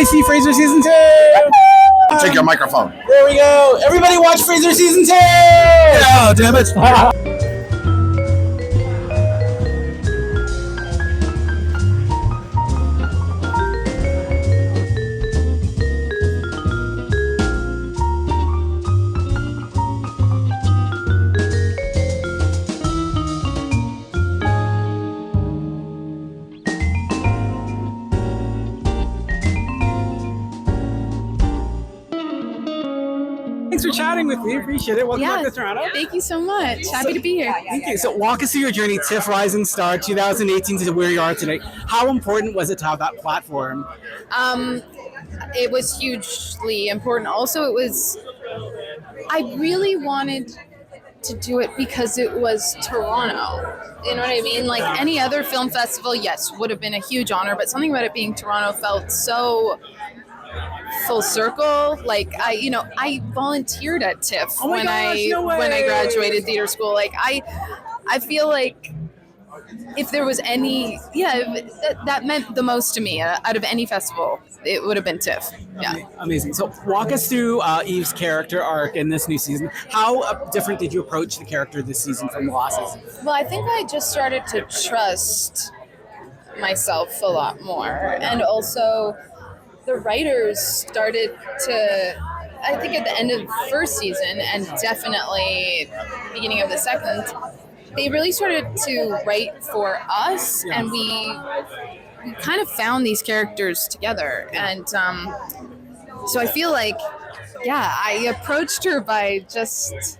see FRASIER Season 2! Take your microphone. There we go. Everybody watch FRASIER Season 2! Oh, damn it. Thanks for chatting with me. Appreciate it. Welcome back to Toronto. Thank you so much. Happy to be here. Thank you. So walk us through your journey, TIFF Rising Star 2018 to where you are today. How important was it to have that platform? It was hugely important. Also, I really wanted to do it because it was Toronto. You know what I mean? Like any other film festival, yes, would have been a huge honor, but something about it being Toronto felt so full circle. Like I volunteered at TIFF when I graduated theater school. Like I feel like if there was any, that meant the most to me out of any festival, it would have been TIFF. Yeah. Amazing. So walk us through Eve's character arc in this new season. How different did you approach the character this season from the last season? Well, I think I just started to trust myself a lot more, and also the writers started to, I think at the end of the first season and definitely beginning of the second, they really started to write for us, and we kind of found these characters together. And so I feel like, I approached her by just,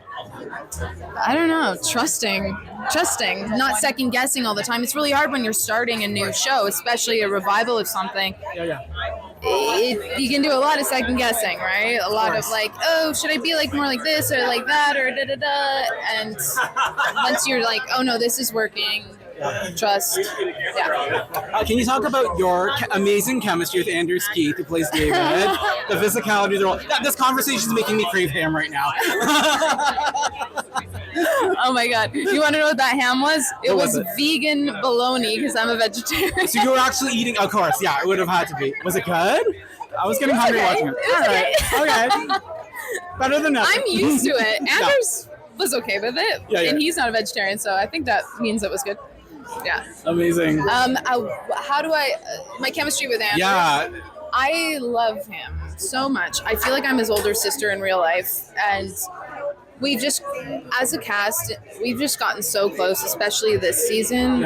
I don't know, trusting, not second guessing all the time. It's really hard when you're starting a new show, especially a revival of something. You can do a lot of second guessing, right? A lot of like, oh, should I be like more like this or like that or da da da? And once you're like, oh no, this is working, trust. Can you talk about your amazing chemistry with Andrew Skeeth, who plays David? The physicality of the role. This conversation is making me crave ham right now. Oh my god! You want to know what that ham was? It was vegan bologna because I'm a vegetarian. So you were actually eating? Of course, yeah, it would have had to be. Was it good? I was getting hungry watching it. All right, okay. Better than nothing. I'm used to it. Andrew was okay with it, and he's not a vegetarian, so I think that means it was good. Yeah. Amazing. How do my chemistry with Andrew? Yeah. I love him so much. I feel like I'm his older sister in real life, and we've just, as a cast, we've just gotten so close, especially this season.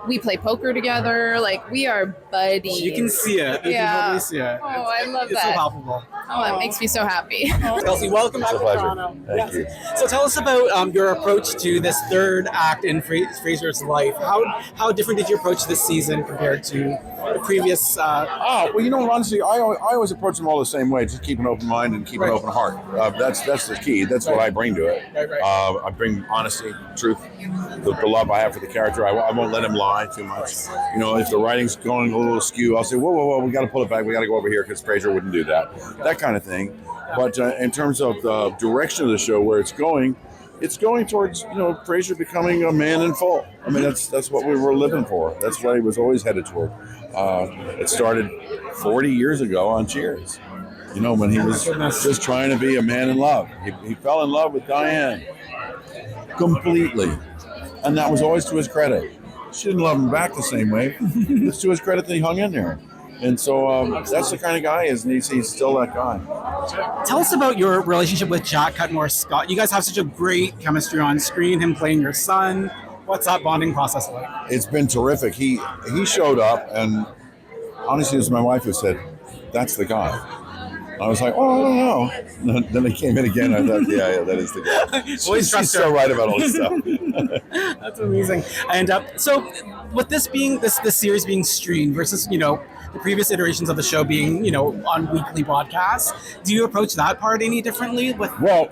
We play poker together. Like, we are buddies. You can see it. You can totally see it. Oh, I love that. It's so palpable. Oh, that makes me so happy. Kelsey, welcome back to Toronto. Thank you. So tell us about your approach to this third act in FRASIER's life. How different did you approach this season compared to the previous? Honestly, I always approach them all the same way. Just keep an open mind and keep an open heart. That's the key. That's what I bring to it. I bring honesty, truth, the love I have for the character. I won't let him lie too much. If the writing's going a little askew, I'll say, whoa, we got to pull it back. We got to go over here because FRASIER wouldn't do that. That kind of thing. But in terms of the direction of the show, where it's going towards, FRASIER becoming a man in full. I mean, that's what we were living for. That's what he was always headed toward. It started 40 years ago on Cheers. When he was just trying to be a man in love. He fell in love with Diane completely. And that was always to his credit. She didn't love him back the same way. It's to his credit that he hung in there. And so that's the kind of guy he is, and he's still that guy. Tell us about your relationship with Jack Cutmore-Scott. You guys have such a great chemistry on screen, him playing your son. What's that bonding process like? It's been terrific. He showed up, and honestly, it was my wife who said, "That's the guy." I was like, "Oh, I don't know." Then they came in again. I thought, yeah, that is the guy. She's so right about all this stuff. That's amazing. And so, with this being this series being streamed versus the previous iterations of the show being on weekly broadcasts, do you approach that part any differently? Well,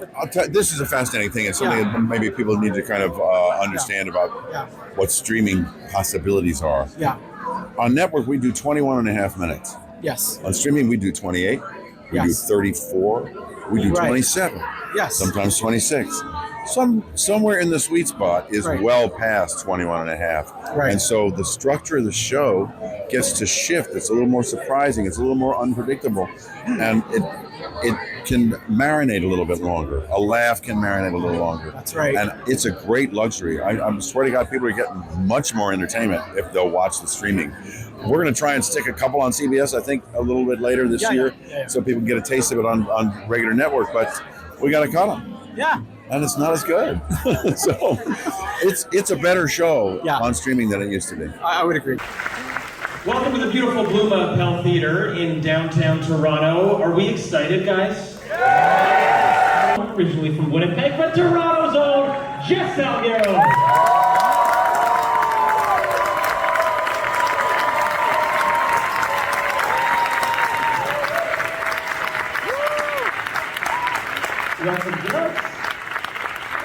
this is a fascinating thing. It's something that maybe people need to kind of understand about what streaming possibilities are. Yeah. On network, we do 21 and a half minutes. Yes. On streaming, we do 28. We do 34. We do 27. Yes. Sometimes 26. somewhere in the sweet spot is Right. well past 21 and a half. Right. And so the structure of the show gets to shift. It's a little more surprising. It's a little more unpredictable. And it can marinate a little bit longer. A laugh can marinate a little longer. That's right. And it's a great luxury. I swear to God, people are getting much more entertainment if they'll watch the streaming. We're going to try and stick a couple on CBS, I think, a little bit later this year, so people can get a taste of it on regular network. But we got to cut them. Yeah. And it's not as good. So it's a better show on streaming than it used to be. I would agree. Welcome to the beautiful Blue Bell Theater in downtown Toronto. Are we excited, guys? Yeah. Originally from Winnipeg, but Toronto's own Jess Salgueiro. Welcome to us.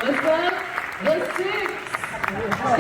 What's up? What's six?